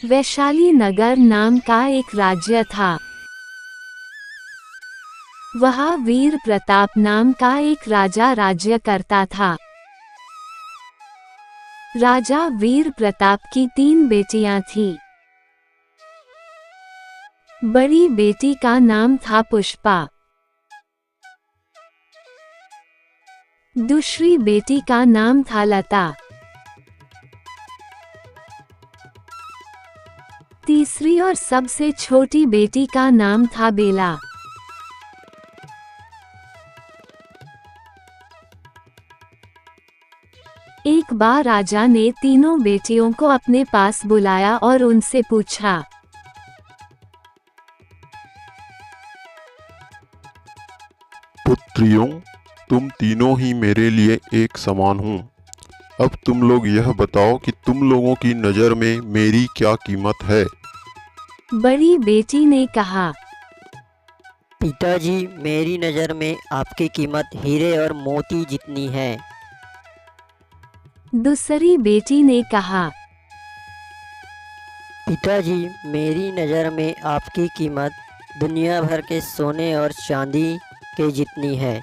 वैशाली नगर नाम का एक राज्य था। वहाँ वीर प्रताप नाम का एक राजा राज्य करता था। राजा वीर प्रताप की 3 बेटियां थीं। बड़ी बेटी का नाम था पुष्पा। दूसरी बेटी का नाम था लता। तीसरी और सबसे छोटी बेटी का नाम था बेला। एक बार राजा ने तीनों बेटियों को अपने पास बुलाया और उनसे पूछा, पुत्रियों, तुम तीनों ही मेरे लिए एक समान हो। अब तुम लोग यह बताओ कि तुम लोगों की नज़र में मेरी क्या कीमत है। बड़ी बेटी ने कहा, पिताजी, मेरी नज़र में आपकी कीमत हीरे और मोती जितनी है। दूसरी बेटी ने कहा, पिताजी, मेरी नज़र में आपकी कीमत दुनिया भर के सोने और चांदी के जितनी है।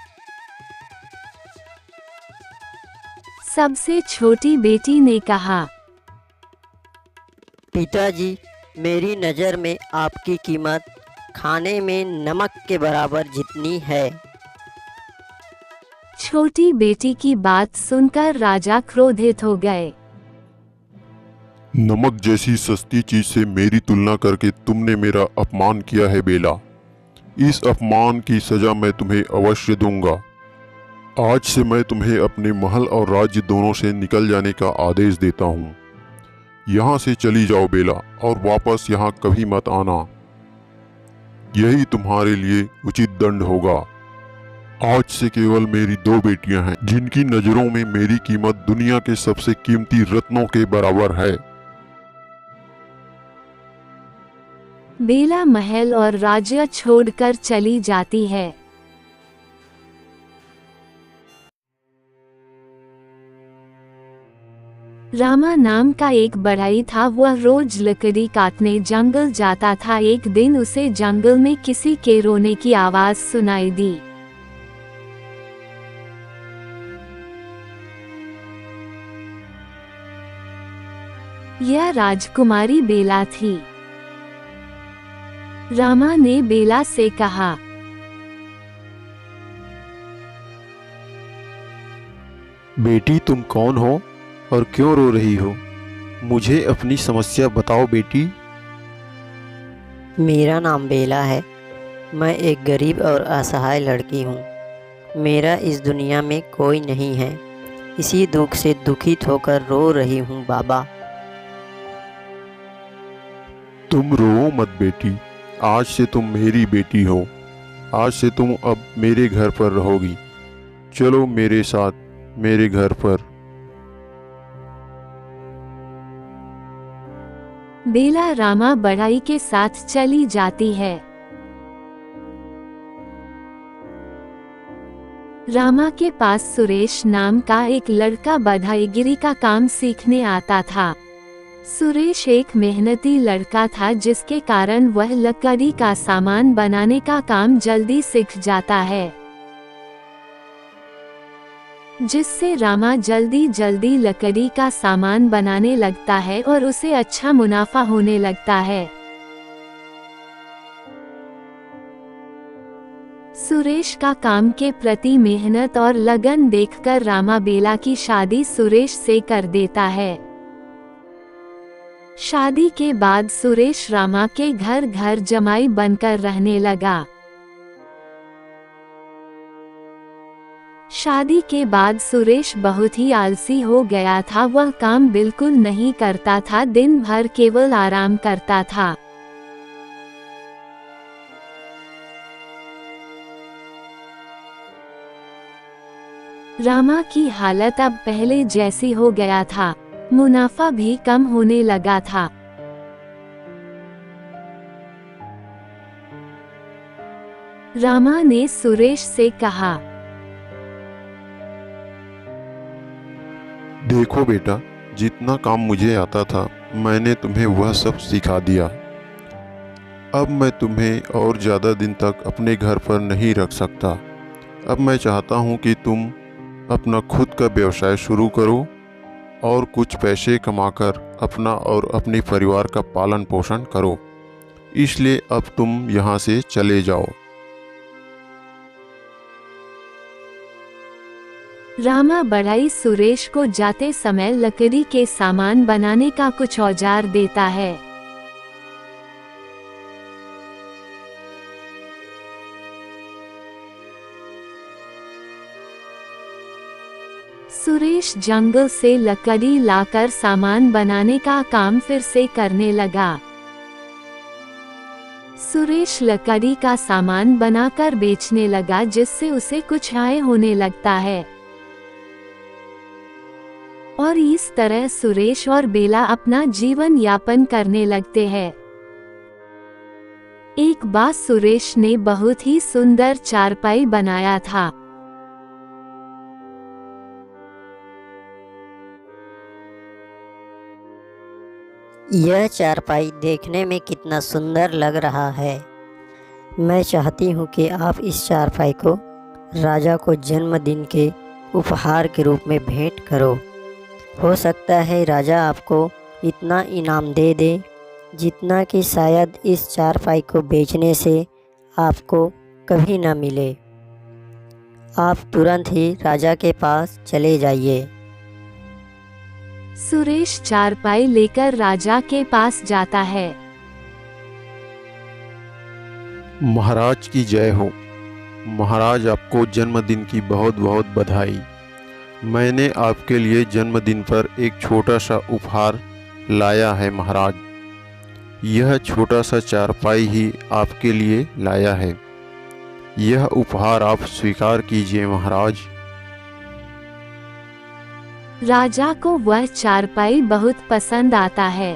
सबसे छोटी बेटी ने कहा, पिताजी, मेरी नज़र में आपकी कीमत खाने में नमक के बराबर जितनी है। छोटी बेटी की बात सुनकर राजा क्रोधित हो गए। नमक जैसी सस्ती चीज से मेरी तुलना करके तुमने मेरा अपमान किया है बेला। इस अपमान की सजा मैं तुम्हें अवश्य दूंगा। आज से मैं तुम्हें अपने महल और राज्य दोनों से निकल जाने का आदेश देता हूँ। यहाँ से चली जाओ बेला, और वापस यहाँ कभी मत आना। यही तुम्हारे लिए उचित दंड होगा। आज से केवल मेरी 2 बेटियां हैं, जिनकी नजरों में मेरी कीमत दुनिया के सबसे कीमती रत्नों के बराबर है। बेला महल और राज्य छोड़कर चली जाती है। रामा नाम का एक बढ़ई था। वह रोज लकड़ी काटने जंगल जाता था। एक दिन उसे जंगल में किसी के रोने की आवाज सुनाई दी। यह राजकुमारी बेला थी। रामा ने बेला से कहा, बेटी, तुम कौन हो और क्यों रो रही हो? मुझे अपनी समस्या बताओ बेटी। मेरा नाम बेला है। मैं एक गरीब और असहाय लड़की हूँ। मेरा इस दुनिया में कोई नहीं है। इसी दुख से दुखित होकर रो रही हूँ बाबा। तुम रो मत बेटी, आज से तुम मेरी बेटी हो। आज से तुम अब मेरे घर पर रहोगी। चलो मेरे साथ मेरे घर पर। बेला रामा बढ़ई के साथ चली जाती है। रामा के पास सुरेश नाम का एक लड़का बढ़ईगिरी का काम सीखने आता था। सुरेश एक मेहनती लड़का था, जिसके कारण वह लकड़ी का सामान बनाने का काम जल्दी सीख जाता है, जिससे रामा जल्दी जल्दी लकड़ी का सामान बनाने लगता है और उसे अच्छा मुनाफा होने लगता है। सुरेश का काम के प्रति मेहनत और लगन देखकर रामा बेला की शादी सुरेश से कर देता है। शादी के बाद सुरेश रामा के घर घर जमाई बनकर रहने लगा। शादी के बाद सुरेश बहुत ही आलसी हो गया था। वह काम बिल्कुल नहीं करता था, दिन भर केवल आराम करता था। रामा की हालत अब पहले जैसी हो गया था। मुनाफा भी कम होने लगा था। रामा ने सुरेश से कहा, देखो बेटा, जितना काम मुझे आता था मैंने तुम्हें वह सब सिखा दिया। अब मैं तुम्हें और ज़्यादा दिन तक अपने घर पर नहीं रख सकता। अब मैं चाहता हूँ कि तुम अपना खुद का व्यवसाय शुरू करो और कुछ पैसे कमाकर अपना और अपने परिवार का पालन पोषण करो। इसलिए अब तुम यहाँ से चले जाओ। रामा बढ़ई सुरेश को जाते समय लकड़ी के सामान बनाने का कुछ औजार देता है। सुरेश जंगल से लकड़ी लाकर सामान बनाने का काम फिर से करने लगा। सुरेश लकड़ी का सामान बनाकर बेचने लगा, जिससे उसे कुछ आय होने लगता है और इस तरह सुरेश और बेला अपना जीवन यापन करने लगते हैं। एक बार सुरेश ने बहुत ही सुंदर चारपाई बनाया था। यह चारपाई देखने में कितना सुंदर लग रहा है। मैं चाहती हूँ कि आप इस चारपाई को राजा को जन्मदिन के उपहार के रूप में भेंट करो। हो सकता है राजा आपको इतना इनाम दे दे जितना कि शायद इस चारपाई को बेचने से आपको कभी ना मिले। आप तुरंत ही राजा के पास चले जाइए। सुरेश चारपाई लेकर राजा के पास जाता है। महाराज की जय हो। महाराज, आपको जन्मदिन की बहुत बहुत बधाई। मैंने आपके लिए जन्मदिन पर एक छोटा सा उपहार लाया है महाराज। यह छोटा सा चारपाई ही आपके लिए लाया है। यह उपहार आप स्वीकार कीजिए महाराज। राजा को वह चारपाई बहुत पसंद आता है।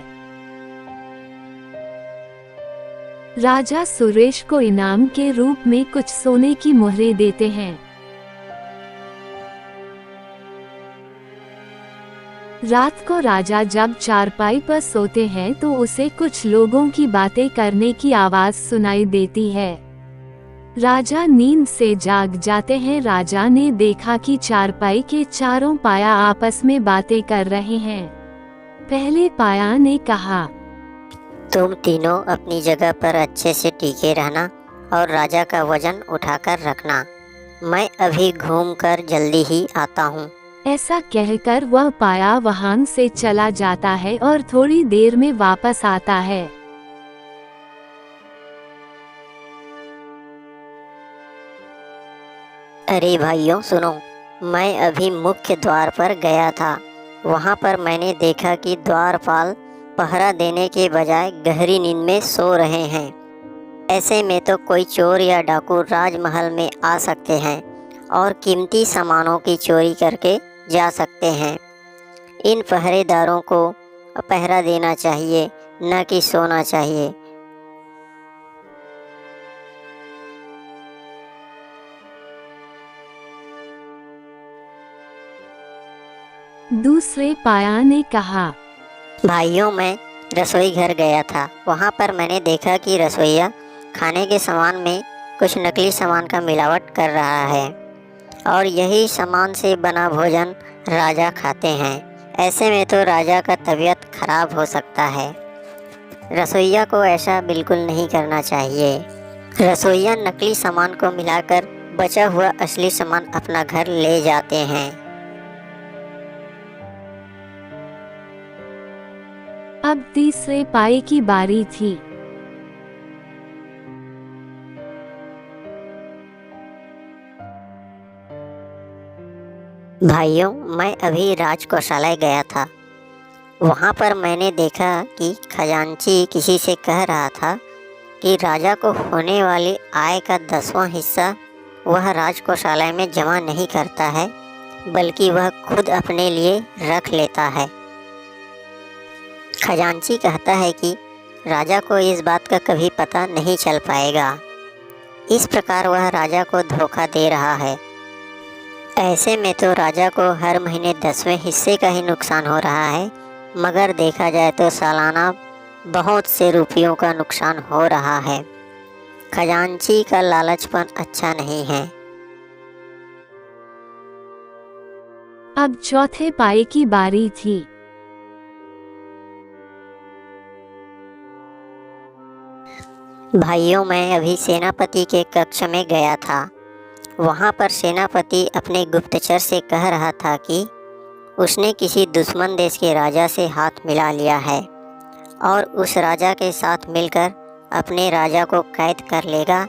राजा सुरेश को इनाम के रूप में कुछ सोने की मुहरें देते हैं। रात को राजा जब चारपाई पर सोते हैं तो उसे कुछ लोगों की बातें करने की आवाज सुनाई देती है। राजा नींद से जाग जाते हैं। राजा ने देखा कि चारपाई के चारों पाया आपस में बातें कर रहे हैं। पहले पाया ने कहा, तुम तीनों अपनी जगह पर अच्छे से टिके रहना और राजा का वजन उठाकर रखना। मैं अभी घूमकर जल्दी ही आता हूँ। ऐसा कहकर वह पाया वहां से चला जाता है और थोड़ी देर में वापस आता है। अरे भाइयों सुनो, मैं अभी मुख्य द्वार पर गया था। वहाँ पर मैंने देखा कि द्वारपाल पहरा देने के बजाय गहरी नींद में सो रहे हैं। ऐसे में तो कोई चोर या डाकू राजमहल में आ सकते हैं और कीमती सामानों की चोरी करके जा सकते हैं। इन पहरेदारों को पहरा देना चाहिए, न कि सोना चाहिए। दूसरे पाया ने कहा, भाइयों मैं रसोई घर गया था। वहाँ पर मैंने देखा कि रसोइया खाने के सामान में कुछ नकली सामान का मिलावट कर रहा है और यही सामान से बना भोजन राजा खाते हैं। ऐसे में तो राजा का तबीयत खराब हो सकता है। रसोइया को ऐसा बिल्कुल नहीं करना चाहिए। रसोइया नकली सामान को मिलाकर बचा हुआ असली सामान अपना घर ले जाते हैं। अब तीसरे पाए की बारी थी। भाइयों मैं अभी राजकोषालय गया था। वहाँ पर मैंने देखा कि खजांची किसी से कह रहा था कि राजा को होने वाली आय का 10वां हिस्सा वह राजकोषालय में जमा नहीं करता है, बल्कि वह खुद अपने लिए रख लेता है। खजांची कहता है कि राजा को इस बात का कभी पता नहीं चल पाएगा। इस प्रकार वह राजा को धोखा दे रहा है। ऐसे में तो राजा को हर महीने 10वें हिस्से का ही नुकसान हो रहा है मगर देखा जाए तो सालाना बहुत से रुपयों का नुकसान हो रहा है। खजांची का लालचपन अच्छा नहीं है। अब चौथे पाई की बारी थी। भाइयों, मैं अभी सेनापति के कक्ष में गया था। वहाँ पर सेनापति अपने गुप्तचर से कह रहा था कि उसने किसी दुश्मन देश के राजा से हाथ मिला लिया है और उस राजा के साथ मिलकर अपने राजा को कैद कर लेगा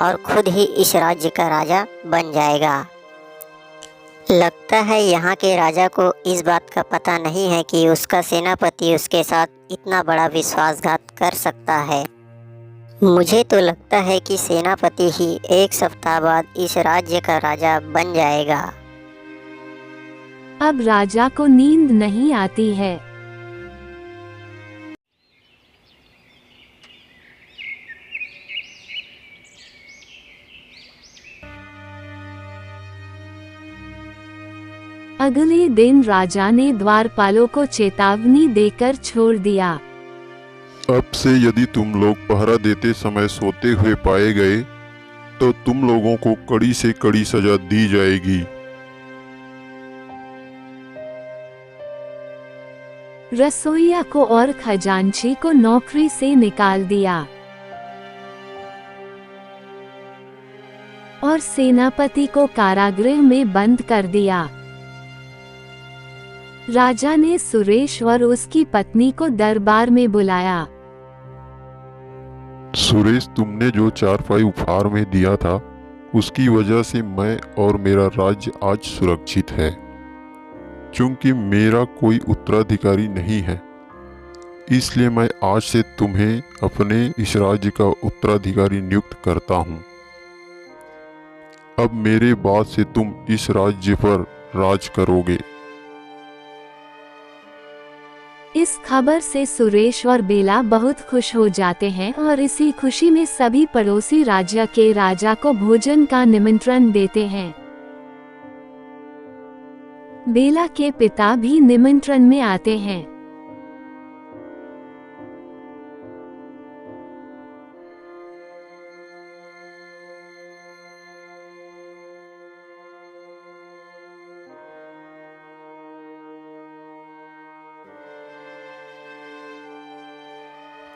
और खुद ही इस राज्य का राजा बन जाएगा। लगता है यहाँ के राजा को इस बात का पता नहीं है कि उसका सेनापति उसके साथ इतना बड़ा विश्वासघात कर सकता है। मुझे तो लगता है कि सेनापति ही एक सप्ताह बाद इस राज्य का राजा बन जाएगा। अब राजा को नींद नहीं आती है। अगले दिन राजा ने द्वारपालों को चेतावनी देकर छोड़ दिया। अब से यदि तुम लोग पहरा देते समय सोते हुए पाए गए तो तुम लोगों को कड़ी से कड़ी सजा दी जाएगी। रसोइया को और खजांची को नौकरी से निकाल दिया और सेनापति को कारागृह में बंद कर दिया। राजा ने सुरेश और उसकी पत्नी को दरबार में बुलाया। सुरेश, तुमने जो चारपाई उपहार में दिया था उसकी वजह से मैं और मेरा राज्य आज सुरक्षित है। चूंकि मेरा कोई उत्तराधिकारी नहीं है, इसलिए मैं आज से तुम्हें अपने इस राज्य का उत्तराधिकारी नियुक्त करता हूँ। अब मेरे बाद से तुम इस राज्य पर राज करोगे। इस खबर से सुरेश और बेला बहुत खुश हो जाते हैं और इसी खुशी में सभी पड़ोसी राज्य के राजा को भोजन का निमंत्रण देते हैं। बेला के पिता भी निमंत्रण में आते हैं।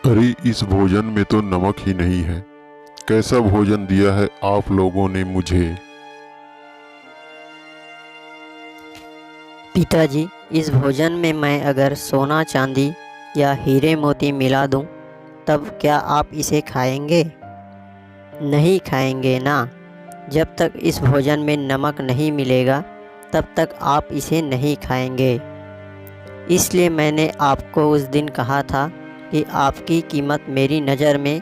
अरे, इस भोजन में तो नमक ही नहीं है। कैसा भोजन दिया है आप लोगों ने मुझे। पिताजी, इस भोजन में मैं अगर सोना चांदी या हीरे मोती मिला दूं, तब क्या आप इसे खाएंगे? नहीं खाएंगे ना। जब तक इस भोजन में नमक नहीं मिलेगा तब तक आप इसे नहीं खाएंगे। इसलिए मैंने आपको उस दिन कहा था कि आपकी कीमत मेरी नज़र में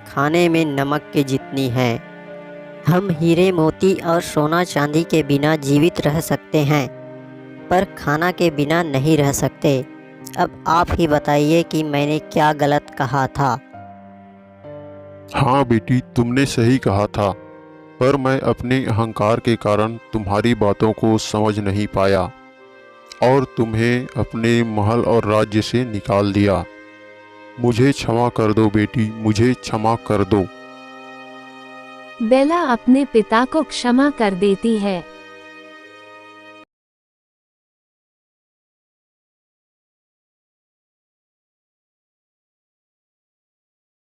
खाने में नमक के जितनी है। हम हीरे मोती और सोना चांदी के बिना जीवित रह सकते हैं, पर खाना के बिना नहीं रह सकते। अब आप ही बताइए कि मैंने क्या गलत कहा था। हाँ बेटी, तुमने सही कहा था, पर मैं अपने अहंकार के कारण तुम्हारी बातों को समझ नहीं पाया और तुम्हें अपने महल और राज्य से निकाल दिया। मुझे क्षमा कर दो बेटी, मुझे क्षमा कर दो। बेला अपने पिता को क्षमा कर देती है।